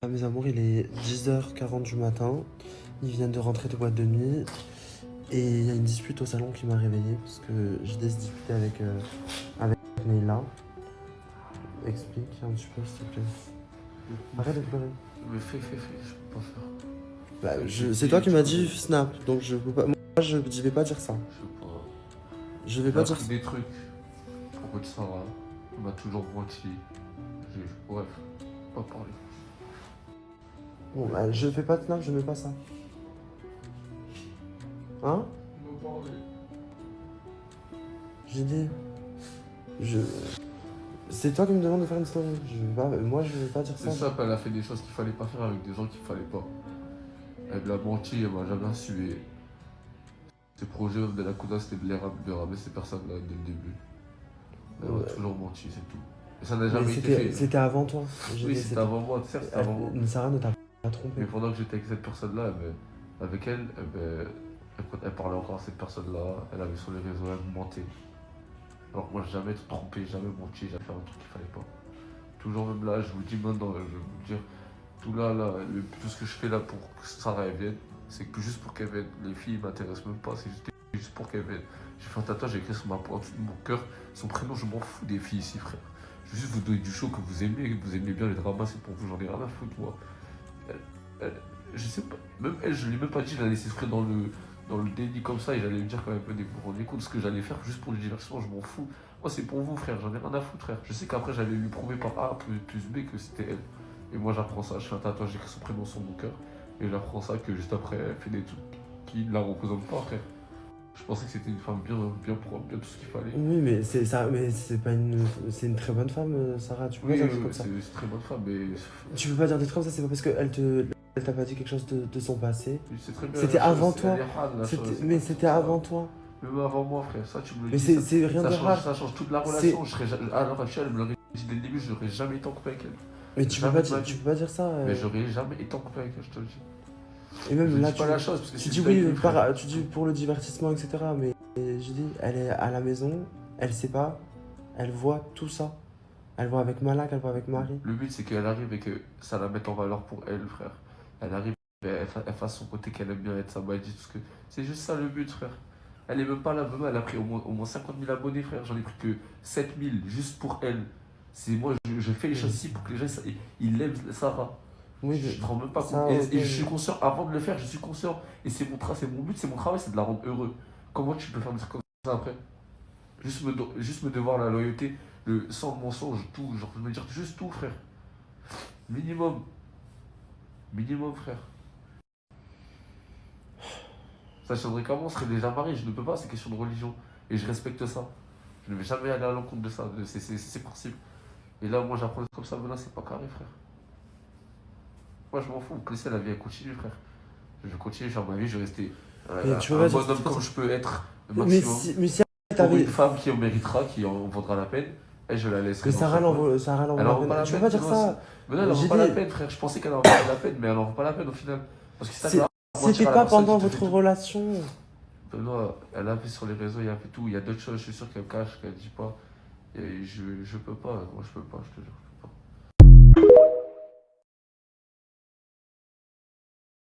Ah, mes amours, il est 10h40 du matin. Ils viennent de rentrer de boîte de nuit. Et il y a une dispute au salon qui m'a réveillé parce que j'ai discuté avec Neila. Explique un petit peu, s'il te plaît. Arrête de pleurer. Mais fais, je peux pas faire. C'est toi qui m'as dit Snap, donc je peux pas. Moi, je vais pas dire ça. Je sais pas. Je vais Il pas a dire appris ça. des trucs à propos de Sarah. Il m'a toujours menti. Bref, pas parler. Bon, je fais pas de Snap, je mets pas ça. Hein? Me parler. J'ai dit. C'est toi qui me demandes de faire une story. Moi, je vais pas dire ça. C'est ça, elle a fait des choses qu'il fallait pas faire avec des gens qu'il fallait pas. Elle m'a menti, elle m'a jamais suivi. Ses projets de la CODA, c'était de ramener ces personnes-là dès le début. Elle m'a toujours menti, c'est tout. Et ça n'a jamais été fait. C'était avant toi. Oui, c'était avant moi, certes, c'était avant moi. Sarah ne t'a pas trompé. Mais pendant que j'étais avec cette personne-là, avec elle, elle parlait encore à cette personne-là, elle avait sur les réseaux, elle me mentait. Alors que moi, j'ai jamais été trompé, jamais menti, jamais fait un truc qu'il fallait pas. Toujours même là, je vous le dis maintenant, je vais vous dire, tout ce que je fais là pour que Sarah elle vienne, c'est que juste pour qu'elle vienne. Les filles m'intéressent même pas, c'est juste pour qu'elle vienne. J'ai fait un tatouage, j'ai écrit sur ma pointe de mon cœur son prénom, je m'en fous des filles ici, frère. Je veux juste vous donner du show que vous aimez bien les dramas, c'est pour vous, j'en ai rien à foutre, moi. Je sais pas, même elle, je l'ai même pas dit, je la laissé frère dans le déni comme ça, et j'allais me dire quand même, vous vous rendez compte de ce que j'allais faire juste pour le divertissement, je m'en fous. Moi, c'est pour vous, frère, j'en ai rien à foutre, frère. Je sais qu'après, j'allais lui prouver par A plus B que c'était elle. Et moi, j'apprends ça, je fais un tatouage, j'écris son prénom sur mon cœur, et j'apprends ça que juste après, elle fait des trucs qui ne la représentent pas, frère. Je pensais que c'était une femme bien propre, bien tout ce qu'il fallait. Oui, mais c'est pas une. C'est une très bonne femme, Sarah. Tu peux pas dire des trucs comme ça. C'est une très bonne femme, mais. Tu peux pas dire des trucs comme ça, c'est pas parce Elle t'a pas dit quelque chose de son passé. C'est très bien. C'était avant toi. Mais c'était c'était avant toi. Même avant moi, frère, ça tu me le Mais dis. c'est rien de rare. Ça change toute la relation. À l'heure actuelle, elle me l'aurait dit dès le début, je n'aurais jamais été en couple avec elle. Mais tu peux pas dire ça. Mais j'aurais jamais été en couple avec elle, je te le dis. Et même là, pas la chose, parce que tu dis oui, tu dis pour le divertissement, etc. Mais je dis, elle est à la maison, elle sait pas, elle voit tout ça. Elle voit avec Malak, elle voit avec Marie. Le but, c'est qu'elle arrive et que ça la mette en valeur pour elle, frère. Elle arrive et elle fasse son côté qu'elle aime bien être sa dit tout ce que. C'est juste ça le but, frère. Elle est même pas là, même elle a pris au moins 50 000 abonnés, frère. J'en ai pris que 7 000 juste pour elle. C'est moi, je fais les choses ici pour que les gens ils aiment Sarah. Oui, je ne rends même pas compte. Et je suis conscient, avant de le faire, je suis conscient. Et c'est mon but, c'est mon travail, c'est de la rendre heureux. Comment tu peux faire des trucs comme ça après? Juste me devoir la loyauté, sans mensonge, tout. Genre, me dire juste tout, frère. Minimum. Minimum, frère. Ça changerait comment on serait déjà mariés. Je ne peux pas, c'est question de religion. Et je respecte ça. Je ne vais jamais aller à l'encontre de ça, de ces principes. Et là, moi, j'apprends comme ça, mais là, c'est pas carré, frère. Moi, je m'en fous. Vous connaissez, la vie, elle continue, frère. Je vais continuer à faire ma vie, je vais rester un bonhomme comme je peux être, maximum. Mais si pour une femme qui en méritera, qui en vaudra la peine, et je la laisserai. Mais Sarah l'en vaut la peine. Tu peux pas dire ça. Mais non, elle en vaut pas la peine, frère. Je pensais qu'elle en vaut la peine, mais elle en vaut pas la peine au final. Parce que c'était pas pendant votre relation. Non, elle a fait sur les réseaux, il y a fait tout. Il y a d'autres choses, je suis sûr qu'elle cache, qu'elle dit pas. Et je peux pas, moi je peux pas, je te jure.